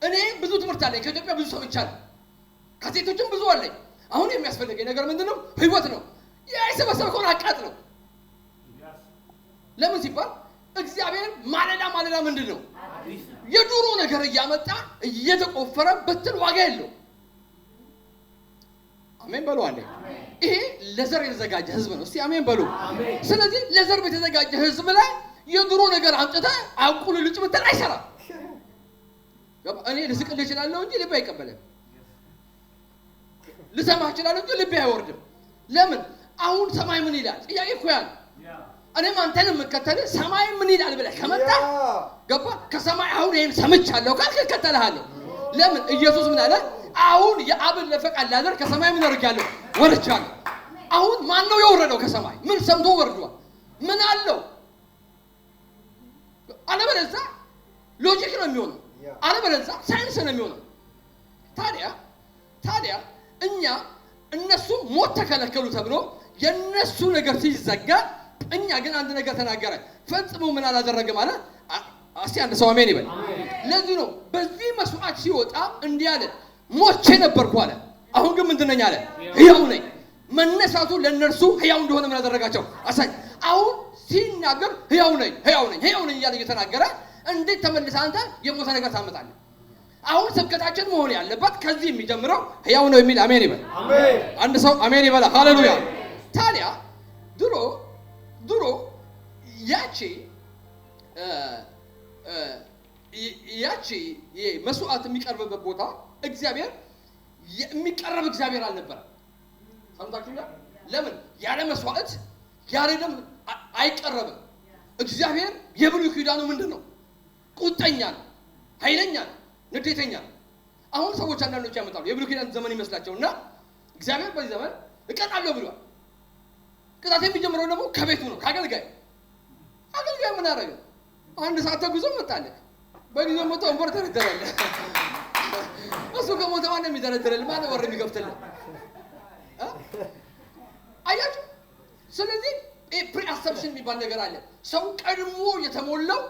እኔ ብዙ ትምህርት አለኝ፣ ከኢትዮጵያ ብዙ ሰምቻለሁ፣ ከሴቶችም ብዙ አለኝ። አሁን የሚያስፈልገኝ ነገር ምንድነው? ህይወት ነው። የሰበሰብከውን አቃጥለው። ለምን ሲባል እግዚአብሔር ማለዳ ምንድነው የዱሮ ነገር እያመጣ እየተቆፈረ በትል ዋጋ የለው። አሜን በሉ አንዴ። ይሄ ለዘር የተዘጋጀ ህዝብ ነው። እስቲ አሜን በሉ። ስለዚህ ለዘር የተዘጋጀ ህዝብ ላይ የዱሮ ነገር አምጥተህ አቁል ልጭ ብትል አይሰራም። እኔ ልስቅልህ እችላለሁ እንጂ ልብ አይቀበልም። ልሰማህ እችላለሁ እንጂ ልብ አይወርድም። ለምን? አሁን ሰማይ ምን ይላል? ጥያቄ እኮ ያ ነው። እኔም አንተን የምከተልህ ሰማይ ምን ይላል ብለህ ከመጣ ገባ ከሰማይ አሁን ይሄን ሰምቻለሁ ካልክ እከተልሃለሁ። ለምን? ኢየሱስ ምን አለ? አሁን የአብን ለፈቃድ ላደርግ ከሰማይ ምን አድርጋለሁ? ወርጃለሁ። አሁን ማን ነው የወረደው ከሰማይ? ምን ሰምቶ ወርዷል? ምን አለው? አለበለዚያ ሎጂክ ነው የሚሆነው፣ አለበለዚያ ሳይንስ ነው የሚሆነው። ታዲያ እኛ እነሱ ሞት ተከለከሉ ተብሎ የነሱ ነገር ሲዘጋ እኛ ግን አንድ ነገር ተናገረ። ፈጽሞ ምን አላደረገም አለ። እስቲ አንድ ሰው አሜን ይበል። ለዚህ ነው በዚህ መስዋዕት ሲወጣ እንዲህ አለ፣ ሞቼ ነበርኩ አለ፣ አሁን ግን ምንድን ነኝ አለ? ሕያው ነኝ። መነሳቱ ለነርሱ ሕያው እንደሆነ ምን አደረጋቸው? አሳይ። አሁን ሲናገር ሕያው ነኝ እያለ እየተናገረ እንዴት ተመልሰህ አንተ የሞተ ነገር ታመጣለህ? አሁን ስብከታችን መሆን ያለበት ከዚህ የሚጀምረው ሕያው ነው የሚል አሜን ይበል። አንድ ሰው አሜን ይበል። ሃሌሉያ። ታዲያ ድሮ ያቺ መስዋዕት የሚቀርብበት ቦታ እግዚአብሔር የሚቀርብ እግዚአብሔር አልነበረም። ሰምታችሁኛል? ለምን? ያለ መስዋዕት ያለ ደም አይቀርብም። እግዚአብሔር የብሉይ ኪዳኑ ምንድን ነው? ቁጣኛ ነው፣ ኃይለኛ ነው፣ ንዴተኛ ነው። አሁን ሰዎች አንዳንዶች ያመጣሉ የብሉይ ኪዳን ዘመን ይመስላቸውና እግዚአብሔር በዚህ ዘመን እቀጣለሁ ብሏል። ቅጣት የሚጀምረው ደግሞ ከቤቱ ነው፣ ከአገልጋይ። አገልጋይ ምን አደረገ? አንድ ሰዓት ተጉዞ መጣለህ። በጊዜው መጣ ወንበር ተደረደረልህ። እሱ ከሞተ ማን የሚደረደረልህ? ማን ወር የሚከፍትልህ? አያችሁ? ስለዚህ ፕሪ አሰምፕሽን የሚባል ነገር አለ። ሰው ቀድሞ የተሞላው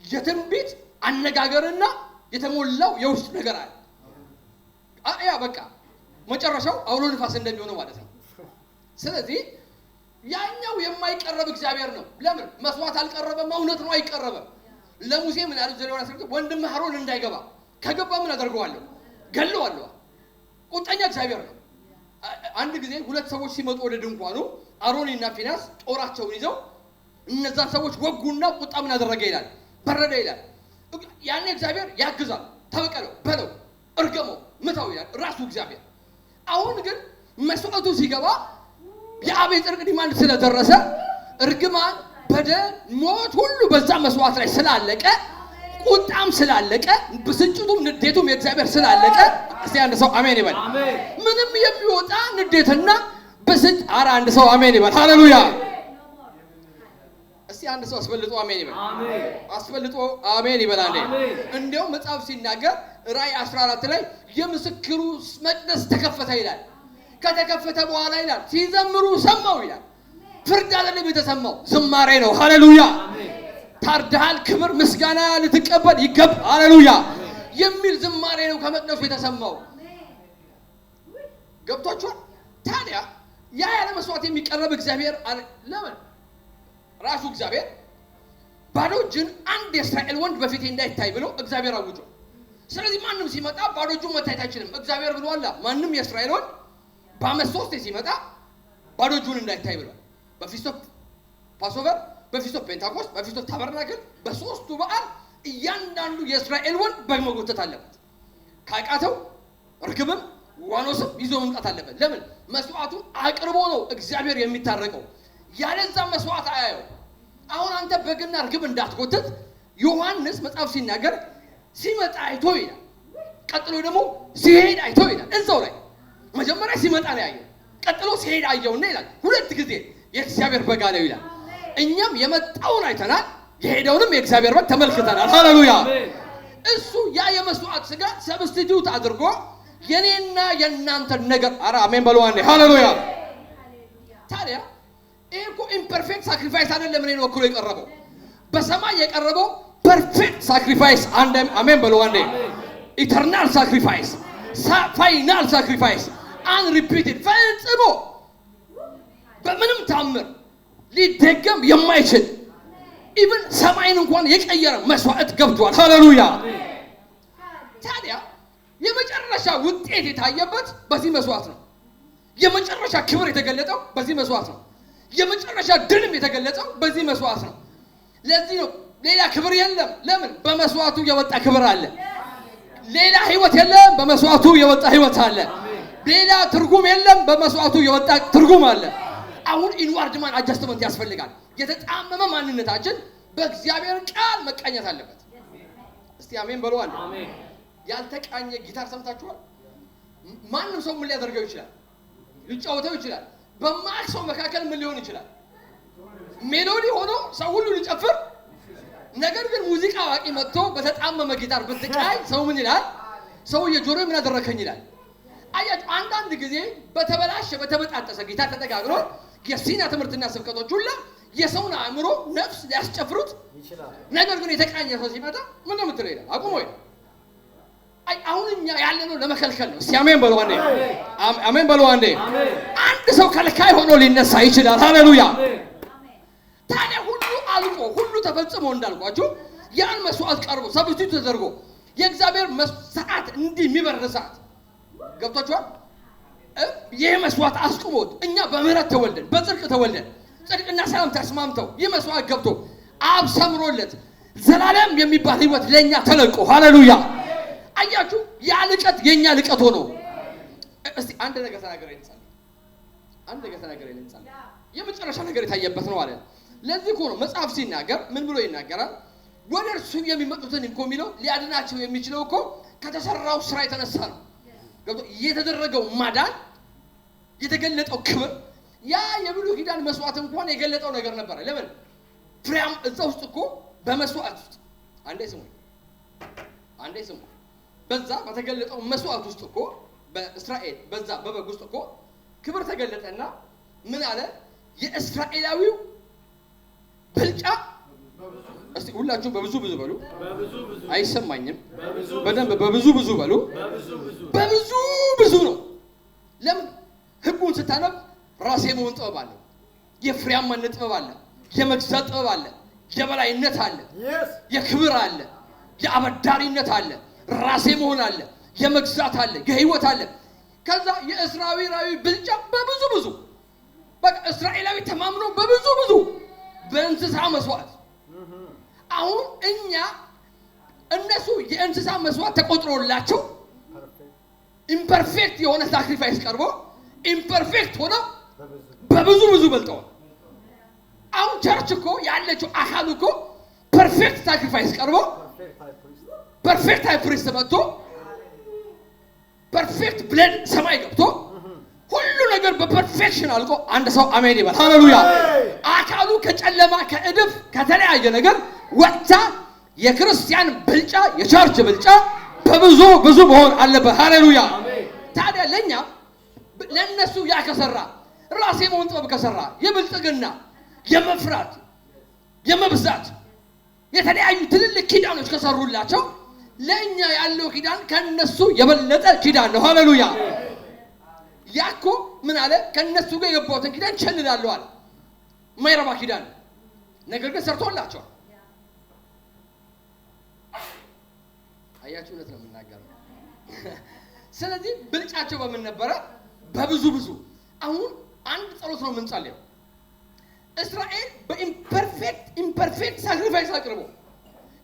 የትንቢት አነጋገርና የተሞላው የውስጥ ነገር አለ። ያ በቃ መጨረሻው አውሎ ንፋስ እንደሚሆነው ማለት ነው። ስለዚህ ያኛው የማይቀረብ እግዚአብሔር ነው። ለምን? መስዋዕት አልቀረበም። እውነት ነው፣ አይቀረበም። ለሙሴ ምን ያሉት ዘሌዋውያን 12 ወንድምህ አሮን እንዳይገባ፣ ከገባ ምን አደርገዋለሁ? ገለዋለሁ። ቁጣኛ እግዚአብሔር ነው። አንድ ጊዜ ሁለት ሰዎች ሲመጡ ወደ ድንኳኑ አሮንና ፊናስ ጦራቸውን ይዘው እነዛን ሰዎች ወጉና ቁጣ ምን አደረገ ይላል? በረደ ይላል። ያኔ እግዚአብሔር ያግዛል። ተበቀለው፣ በለው፣ እርገመው፣ ምታው ይላል ራሱ እግዚአብሔር። አሁን ግን መስዋዕቱ ሲገባ የአቤል ጽድቅ ዲማንድ ስለደረሰ እርግማን፣ በደል፣ ሞት ሁሉ በዛ መስዋዕት ላይ ስላለቀ፣ ቁጣም ስላለቀ፣ ብስጭቱም ንዴቱም የእግዚአብሔር ስላለቀ፣ እስቲ አንድ ሰው አሜን ይበል። ምንም የሚወጣ ንዴትና ብስጭ አረ አንድ ሰው አሜን ይበል። ሃሌሉያ። እስቲ አንድ ሰው አስበልጦ አሜን ይበል። አስበልጦ አሜን ይበል። አንዴ እንዲያውም መጽሐፍ ሲናገር ራእይ 14 ላይ የምስክሩ መቅደስ ተከፈተ ይላል። ከተከፈተ በኋላ ይላል ሲዘምሩ ሰማው ይላል። ፍርድ አይደለም የተሰማው፣ ዝማሬ ነው። ሃሌሉያ። ታርዳሃል፣ ክብር ምስጋና ልትቀበል ይገባ፣ ሃሌሉያ የሚል ዝማሬ ነው ከመቅደሱ የተሰማው። ገብቷችኋል? ታዲያ ያ ያለ መስዋዕት የሚቀርብ እግዚአብሔር ለምን? ራሱ እግዚአብሔር ባዶ እጅን አንድ የእስራኤል ወንድ በፊቴ እንዳይታይ ብሎ እግዚአብሔር አውጆ። ስለዚህ ማንም ሲመጣ ባዶ እጁን መታየት አይችልም። እግዚአብሔር ብሏል ማንም የእስራኤል ወንድ በዓመት 3 ሲመጣ ባዶ እጁን እንዳይታይ ብሏል። በፊስቶ ፓስኦቨር፣ በፊስቶ ፔንታኮስት፣ በፊስቶ ታበርናክል፣ በሶስቱ በዓል እያንዳንዱ የእስራኤል ወንድ በግ መጎተት አለበት። ካቃተው ርግብም ዋኖስም ይዞ መምጣት አለበት። ለምን? መስዋዕቱን አቅርቦ ነው እግዚአብሔር የሚታረቀው። ያለዛ መስዋዕት አያየው። አሁን አንተ በግና ርግብ እንዳትጎተት ዮሐንስ መጽሐፍ ሲናገር ሲመጣ አይቶ ይላል። ቀጥሎ ደግሞ ሲሄድ አይቶ ይላል። እዛው ላይ መጀመሪያ ሲመጣ ነው ያየው፣ ቀጥሎ ሲሄድ አየውና ይላል ሁለት ጊዜ የእግዚአብሔር በግ አለው ይላል። እኛም የመጣውን አይተናል፣ የሄደውንም የእግዚአብሔር በግ ተመልክተናል። ሃሌሉያ። እሱ ያ የመስዋዕት ስጋ ሰብስቲቲዩት አድርጎ የኔና የእናንተ ነገር አረ አሜን በሉ አንዴ ሃሌሉያ። ታዲያ ይሄ እኮ ኢምፐርፌክት ሳክሪፋይስ አይደለም እኔን ወክሎ የቀረበው፣ በሰማይ የቀረበው ፐርፌክት ሳክሪፋይስ። አንድ አሜን በሉ አንዴ። ኢተርናል ሳክሪፋይስ፣ ፋይናል ሳክሪፋይስ፣ አንሪፒትድ፣ ፈጽሞ በምንም ታምር ሊደገም የማይችል ኢቭን ሰማይን እንኳን የቀየረ መስዋዕት ገብቷል። ሃሌሉያ። ታዲያ የመጨረሻ ውጤት የታየበት በዚህ መስዋዕት ነው። የመጨረሻ ክብር የተገለጠው በዚህ መስዋዕት ነው። የመጨረሻ ድልም የተገለጸው በዚህ መስዋዕት ነው። ለዚህ ነው ሌላ ክብር የለም። ለምን? በመስዋዕቱ የወጣ ክብር አለ። ሌላ ህይወት የለም በመስዋዕቱ የወጣ ህይወት አለ ሌላ ትርጉም የለም በመስዋዕቱ የወጣ ትርጉም አለ አሁን ኢንዋርድ ማን አጀስትመንት ያስፈልጋል የተጣመመ ማንነታችን በእግዚአብሔር ቃል መቃኘት አለበት እስቲ አሜን በሉ አንዴ አሜን ያልተቃኘ ጊታር ሰምታችኋል ማንንም ሰው ምን ሊያደርገው ይችላል ሊጫወተው ይችላል በማክሰው መካከል ምን ሊሆን ይችላል ሜሎዲ ሆኖ ሰው ሁሉ ሊጨፍር ነገር ግን ሙዚቃ አዋቂ መጥቶ በተጣመመ ጊታር ብትቃይ ሰው ምን ይላል ሰው የጆሮ ምን አደረከኝ ይላል አያት አንዳንድ ጊዜ በተበላሸ በተበጣጠሰ ጊታር ተጠጋግሮ የሲና ትምህርትና ስብከቶች ሁሉ የሰውን አእምሮ ነፍስ ሊያስጨፍሩት ይችላል ነገር ግን የተቃኘ ሰው ሲመጣ ምን ነው የምትለው ይላል አቁሞ አይ አሁንኛ ያለነው ለመከልከል ነው ሲያሜን በሉ አንዴ አሜን በሉ አንዴ አንድ ሰው ከልካይ ሆኖ ሊነሳ ይችላል ሃሌሉያ ታዲያ ሁሉ አልቆ ሁሉ ተፈጽሞ እንዳልኳችሁ ያን መስዋዕት ቀርቦ ሰብስቲቱ ተደርጎ የእግዚአብሔር መስዋዕት እንዲህ የሚበረሳት ገብታችኋል ይሄ መስዋዕት አስቆሞት እኛ በምህረት ተወልደን በጽድቅ ተወልደን ጽድቅና ሰላም ተስማምተው ይህ መስዋዕት ገብቶ አብ ሰምሮለት ዘላለም የሚባል ህይወት ለኛ ተለቆ ሃሌሉያ አያችሁ ያ ልቀት የኛ ልቀት ሆኖ እስቲ አንድ ነገር ተናገረ ይንጻል አንድ ነገር ተናገረ ይንጻል የመጨረሻ ነገር የታየበት ነው አለ ለዚህ እኮ ነው መጽሐፍ ሲናገር ምን ብሎ ይናገራል ወደ እርሱ የሚመጡትን እኮ የሚለው ሊያድናቸው የሚችለው እኮ ከተሰራው ስራ የተነሳ ነው ገብቶ የተደረገው ማዳን የተገለጠው ክብር ያ የብሉይ ኪዳን መስዋዕት እንኳን የገለጠው ነገር ነበር ለምን ፍሬም እዛ ውስጥ እኮ በመስዋዕት ውስጥ አንዴ ስሙ በዛ በተገለጠው መስዋዕት ውስጥ እኮ በእስራኤል በዛ በበግ ውስጥ እኮ ክብር ተገለጠና ምን አለ የእስራኤላዊው ብልጫ እስቲ ሁላችሁ በብዙ በሉ አይሰማኝም በደንብ በብዙ በሉ በብዙ ነው ለምን ህጉን ስታነብ ራሴ መሆን ጥበብ አለ የፍሬያማነት ጥበብ አለ የመግዛት ጥበብ አለ የበላይነት አለ የክብር አለ የአበዳሪነት አለ ራሴ መሆን አለ የመግዛት አለ የህይወት አለ ከዛ የእስራኤላዊ ብልጫ በብዙ በቃ እስራኤላዊ ተማምኖ በብዙ በእንስሳ መስዋዕት አሁን እኛ እነሱ የእንስሳ መስዋዕት ተቆጥሮላቸው ኢምፐርፌክት የሆነ ሳክሪፋይስ ቀርቦ ኢምፐርፌክት ሆነ በብዙ በልጠው አሁን ቸርች እኮ ያለችው አካሉ እኮ ፐርፌክት ሳክሪፋይስ ቀርቦ ፐርፌክት ሃይ ፕሪስት መጥቶ ፐርፌክት ብለድ ሰማይ ገብቶ ሁሉ ነገር በፐርፌክሽን አልቆ አንድ ሰው አሜን ይበል ሃሌሉያ አካሉ ከጨለማ ከእድፍ ከተለያየ ነገር ወጣ የክርስቲያን ብልጫ የቸርች ብልጫ በብዙ መሆን አለበት ሃሌሉያ ታዲያ ለነሱ ያከሰራ ራሴ መሆን ጥበብ ከሰራ የብልጥግና የመፍራት የመብዛት የተለያዩ ትልልቅ ኪዳኖች ከሰሩላቸው ለኛ ያለው ኪዳን ከነሱ የበለጠ ኪዳን ነው ሃሌሉያ ያኮ ምን አለ ከነሱ ጋር የገባውትን ኪዳን ቸልላለሁ አለ ማይረባ ኪዳን ነገር ግን ሰርቶላቸው አያችሁ እውነት ነው የምናገረው ስለዚህ ብልጫቸው በምን ነበረ በብዙ አሁን አንድ ጸሎት ነው የምንጸልየው እስራኤል በኢምፐርፌክት ሳክሪፋይስ አቅርቦ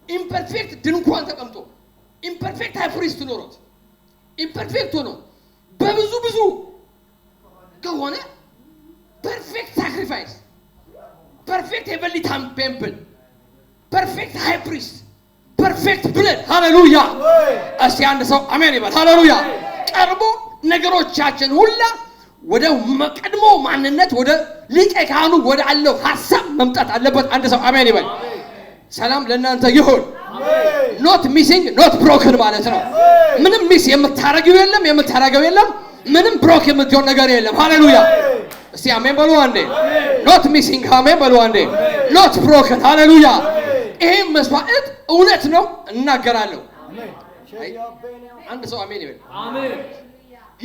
ኢምፐርፌክት ድንኳን ተቀምጦ ኢምፐርፌክት ሃይ ፕሪስት ኖሮት ኢምፐርፌክት ሆኖ በብዙ ከሆነ ፐርፌክት ሳክሪፋይስ ፐርፌክት ሄቨንሊ ቴምፕል ፐርፌክት ሃይ ፕሪስት ፐርፌክት ብለድ ሃሌሉያ እስቲ አንድ ሰው አሜን ይበል ሃሌሉያ ቀርቦ ነገሮቻችን ሁላ ወደ መቀድሞ ማንነት ወደ ሊቀ ካህኑ ወደ አለው ሐሳብ መምጣት አለበት አንድ ሰው አሜን ይበል ሰላም ለእናንተ ይሁን ኖት ሚሲንግ ኖት ብሮከን ማለት ነው ምንም ሚስ የምታረገው የለም ምንም ብሮክ የምትሆን ነገር የለም ሃሌሉያ እስቲ አሜን በሉ አንዴ ኖት ሚሲንግ አሜን በሉ አንዴ ኖት ብሮከን ሃሌሉያ ይሄ መስዋዕት እውነት ነው እናገራለሁ አንድ ሰው አሜን ይበል አሜን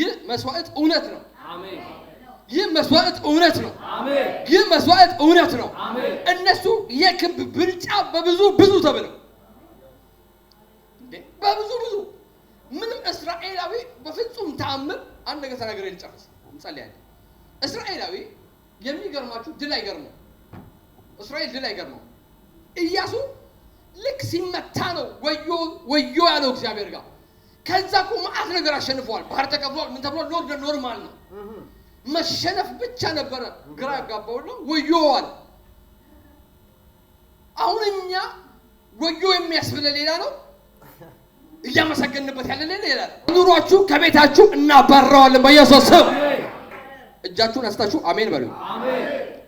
ይህ መስዋዕት እውነት ነው አሜን ይህ መስዋዕት እውነት ነው አሜን ይህ መስዋዕት እውነት ነው አሜን እነሱ የክብ ብልጫ በብዙ ተብለው በብዙ ምንም እስራኤላዊ በፍጹም ተአምር አንድ ነገር ተናገረ ይጨርስ እንጸልያለን እስራኤላዊ የሚገርማችሁ ድል አይገርመው እስራኤል ድል አይገርመው ኢያሱ ልክ ሲመታ ነው ወዮ ያለው እግዚአብሔር ጋር ከዛ እኮ ማአት ነገር አሸንፈዋል። ባህር ተቀብሏል። ምን ተብሏል? ኖርማል ነው። መሸነፍ ብቻ ነበረ ግራ ያጋባው ነው። ወዮዋል። አሁን እኛ ወዮ የሚያስብለ ሌላ ነው፣ እያመሰገንበት ያለ ሌላ ነው። ኑሯችሁ ከቤታችሁ እናባረዋለን በኢየሱስ ስም። እጃችሁን አንስታችሁ አሜን በሉ። አሜን።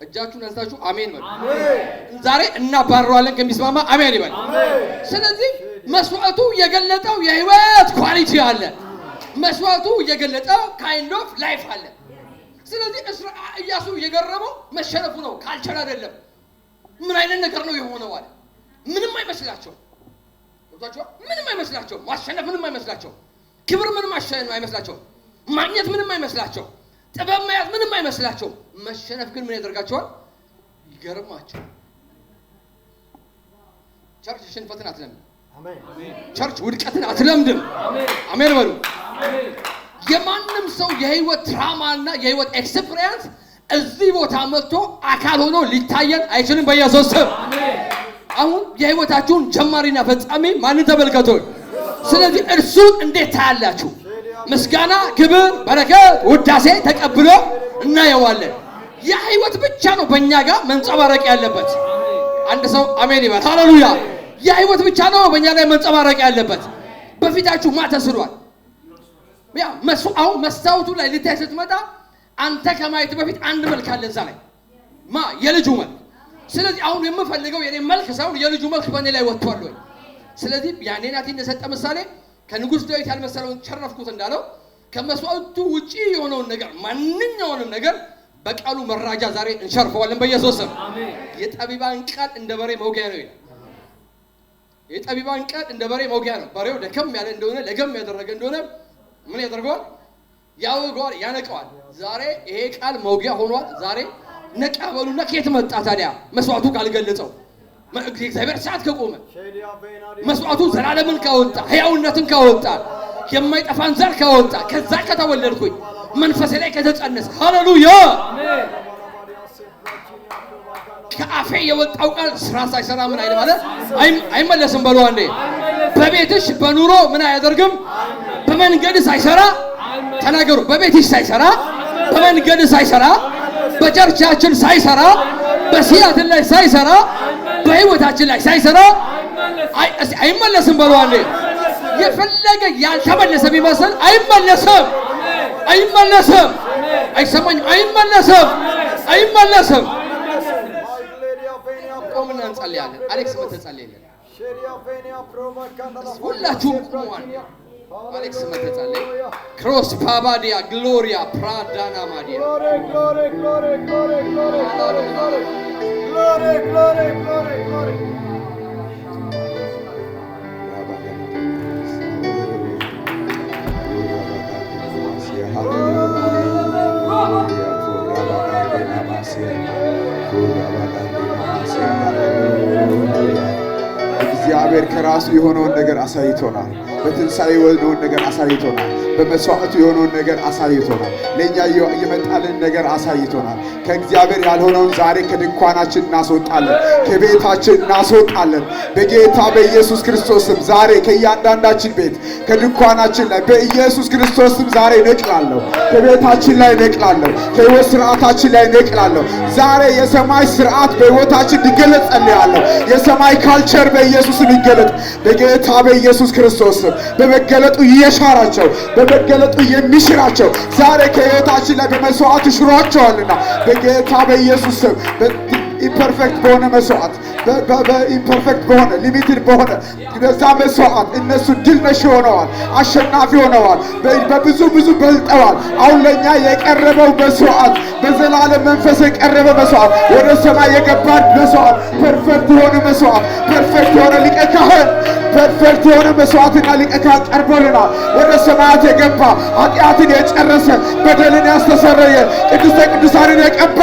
እጃችሁን አንስታችሁ አሜን በሉ። አሜን። ዛሬ እናባረዋለን ከሚስማማ አሜን ይበል። አሜን። ስለዚህ መስዋዕቱ የገለጠው የህይወት ኳሊቲ አለ። መስዋዕቱ የገለጠው ካይንድ ኦፍ ላይፍ አለ። ስለዚህ ኢያሱ የገረመው መሸነፉ ነው፣ ካልቸር አይደለም። ምን አይነት ነገር ነው የሆነው አለ። ምንም አይመስላቸው። ወጣቸው ምንም አይመስላቸው። ማሸነፍ ምንም አይመስላቸው። ክብር ምንም አይመስላቸው። ማግኘት ምንም አይመስላቸው። ጥበብ መያዝ ምንም አይመስላቸው። መሸነፍ ግን ምን ያደርጋቸዋል? ይገርማቸዋል። ቸርች ሽንፈትን አትለምድም። አሜን። ቸርች ውድቀትን አትለምድም። አሜን። አሜን በሉ። አሜን። የማንም ሰው የህይወት ትራማና የህይወት ኤክስፒሪየንስ እዚህ ቦታ መጥቶ አካል ሆኖ ሊታየን አይችልም በኢየሱስ ስም። አሜን። አሁን የህይወታችሁን ጀማሪና ፈጻሚ ማንን ተመልከቱ። ስለዚህ እርሱን እንዴት ታያላችሁ? ምስጋና፣ ክብር፣ በረከት፣ ውዳሴ ተቀብሎ እናየዋለን። ያ ህይወት ብቻ ነው በእኛ ጋር መንጸባረቅ ያለበት። አንድ ሰው አሜን ይበል። ሃሌሉያ። ያ ህይወት ብቻ ነው በእኛ ላይ መንጸባረቅ ያለበት። በፊታችሁ ማ ተስሏል? ያ አሁን መስታወቱ ላይ ልታይ ስትመጣ አንተ ከማየት በፊት አንድ መልክ አለ እዛ ላይ የልጁ መልክ። ስለዚህ አሁን የምፈልገው የኔ መልክ ሳይሆን የልጁ መልክ በእኔ ላይ ወጥቷል ወይ? ስለዚህ ያኔ ናቲ እንደሰጠ ምሳሌ ከንጉስ ዳዊት ያልመሰለውን ቸረፍኩት እንዳለው ከመስዋዕቱ ውጪ የሆነውን ነገር ማንኛውንም ነገር በቃሉ መራጃ ዛሬ እንሸርፈዋለን በኢየሱስ ስም። አሜን። የጠቢባን ቃል እንደ በሬ መውጊያ ነው ይላል። የጠቢባን ቃል እንደ በሬ መውጊያ ነው። በሬው ደከም ያለ እንደሆነ ለገም ያደረገ እንደሆነ ምን ያደርገዋል? ያወገዋል፣ ያነቀዋል። ዛሬ ይሄ ቃል መውጊያ ሆኗል። ዛሬ ነቃ በሉና ከየት መጣ ታዲያ? መስዋዕቱ ካልገለጸው እግዚአብሔር ሰዓት ከቆመ መስዋዕቱ ዘላለምን ካወጣ ሕያውነትን ካወጣ የማይጠፋን ዘር ካወጣ ከዛ ከተወለድኩኝ መንፈሴ ላይ ከተጸነሰ ሃሌሉያ አሜን። ከአፌ የወጣው ቃል ስራ ሳይሰራ ምን አይደል ማለት አይመለስም። በሉ አንዴ በቤትሽ በኑሮ ምን አያደርግም? በመንገድ ሳይሰራ ተናገሩ። በቤትሽ ሳይሰራ፣ በመንገድ ሳይሰራ፣ በቸርቻችን ሳይሰራ፣ በሲያትን ላይ ሳይሰራ፣ በህይወታችን ላይ ሳይሰራ አይመለስም። በሉ አንዴ የፈለገ ያልተመለሰ ቢመስል አይመለስም። አይመለስም። አይሰማኝም። አይመለስም። አይመለስም። ቆምና እንጸልያለን። አሌክስ መተጸልያለን። ሁላችሁም ቆሟል። አሌክስ መተጸልይ ክሮስ ፓባዲያ ግሎሪያ ፕራዳና ማዲያ glory glory glory glory glory glory glory glory glory glory እግዚአብሔር ከራሱ የሆነውን ነገር አሳይቶናል። በትንሣኤ የሆነውን ነገር አሳይቶናል። በመስዋዕቱ የሆነውን ነገር አሳይቶናል። ለኛ የመጣልን ነገር አሳይቶናል። ከእግዚአብሔር ያልሆነውን ዛሬ ከድንኳናችን እናስወጣለን፣ ከቤታችን እናስወጣለን። በጌታ በኢየሱስ ክርስቶስም ዛሬ ከእያንዳንዳችን ቤት ከድንኳናችን ላይ በኢየሱስ ክርስቶስም ዛሬ ነቅላለሁ። ከቤታችን ላይ ነቅላለሁ። ከሕይወት ስርዓታችን ላይ ነቅላለሁ። ዛሬ የሰማይ ስርዓት በሕይወታችን እንዲገለጽ ጸልያለሁ። የሰማይ ካልቸር በኢየሱስም ይገለጥ በጌታ በኢየሱስ ክርስቶስም። በመገለጡ የሻራቸው በመገለጡ የሚሽራቸው ዛሬ ከሕይወታችን ላይ በመስዋዕት ሽሯቸዋልና በጌታ በኢየሱስ ስም ኢምፐርፌክት በሆነ መስዋዕት በኢምፐርፌክት በሆነ ሊሚትድ በሆነ በዛ መስዋዕት እነሱ ድል ነሽ ሆነዋል፣ አሸናፊ ሆነዋል፣ በብዙ በልጠዋል። አሁን ለኛ የቀረበው መስዋዕት በዘላለም መንፈስ የቀረበ መስዋዕት ወደ ሰማይ የገባን መስዋዕት ፐርፌክት የሆነ መስዋዕት ፐርፌክት የሆነ ሊቀ ካህን ፐርፌክት የሆነ መስዋዕትና ሊቀ ካህን ቀርቦልናል። ወደ ሰማያት የገባ ኃጢአትን የጨረሰ በደልን ያስተሰረየ ቅድስተ ቅዱሳንን የቀባ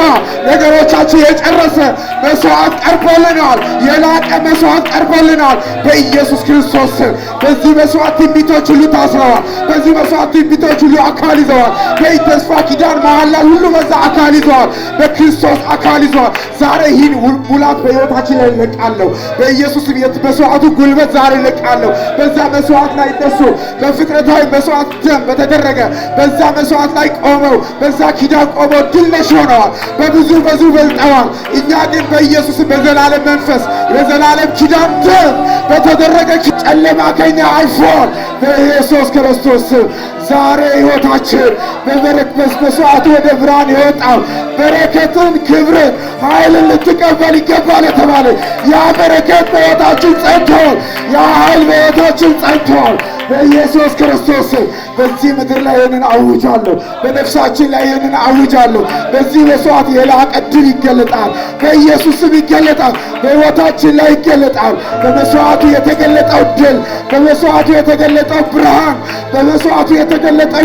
ነገሮቻችን የጨረሰ መስዋዕት ቀርቦልናል። የላቀ መስዋዕት ቀርቦልናል በኢየሱስ ክርስቶስ ስም። በዚህ መስዋዕት ትንቢቶች ሁሉ ታስረዋል። በዚህ መስዋዕት ትንቢቶች ሁሉ አካል ይዘዋል። በተስፋ ኪዳን መሐላ ሁሉ በዛ አካል ይዘዋል። በክርስቶስ አካል ይዘዋል። ዛሬ ይህን ሙላት በሕይወታችን ላይ እለቃለሁ በኢየሱስም። የመስዋዕቱ ጉልበት ዛሬ እለቃለሁ። በዛ መስዋዕት ላይ እነሱ በፍጥረታዊ መስዋዕት ደም በተደረገ በዛ መስዋዕት ላይ ቆመው በዛ ኪዳን ቆመው ድል ነሽ ሆነዋል። በብዙ በልጠዋል። እኛ ግን በኢየሱስም በዘላለም መንፈስ በዘላለም ኪዳን ደም በተደረገ ጨለማ ከኛ አልፏል በኢየሱስ ክርስቶስ ስም። ዛሬ ሕይወታችን በበረከት መስዋዕቱ ወደ ብርሃን ይወጣል። በረከትን፣ ክብርን፣ ኃይልን ልትቀበል ይገባል የተባለ ያ በረከት በሕይወታችን ጸንቷል። ያ ኃይል በሕይወታችን ጸንቷል በኢየሱስ ክርስቶስ ስም። በዚህ ምድር ላይ ይህንን አውጃለሁ። በነፍሳችን ላይ ይህንን አውጃለሁ። በዚህ መስዋዕት የላቀ ድል ይገለጣል። በኢየሱስ ስም ይገለጣል። በሕይወታችን ላይ ይገለጣል። በመስዋዕቱ የተገለጠው ድል፣ በመስዋዕቱ የተገለጠው ብርሃን፣ በመስዋዕቱ የተገለጠው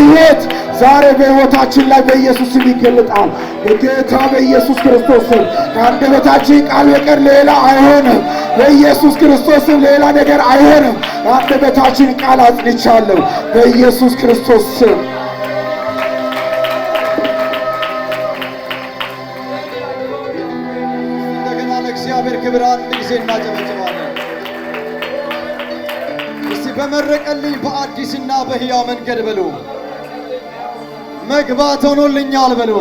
ሕይወት ዛሬ በሕይወታችን ላይ በኢየሱስ ስም ይገለጣል። በጌታ በኢየሱስ ክርስቶስ ስም ከአንደበታችን ቃል በቀር ሌላ አይሆንም። በኢየሱስ ክርስቶስ ስም ሌላ ነገር አይሆንም። ከአንደበታችን ቃል አጽንቻለሁ በኢየሱስ ክርስቶስ ስም። እንደገና ለእግዚአብሔር ክብር አንድ ጊዜ እናጨበጭባለን። እስቲ በመረቀልኝ በአዲስና በሕያው መንገድ በሉ። መግባት ሆኖልኛል በሉ።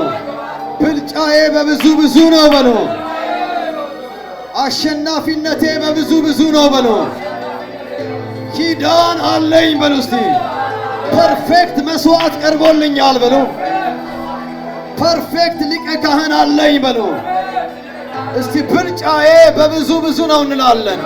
ብልጫዬ በብዙ ነው በሉ። አሸናፊነቴ በብዙ ነው በሉ። ኪዳን አለኝ በሉ። እስቲ ፐርፌክት መስዋዕት ቀርቦልኛል በሉ። ፐርፌክት ሊቀ ካህን አለኝ በሉ። እስቲ ብልጫዬ በብዙ ነው እንላለን።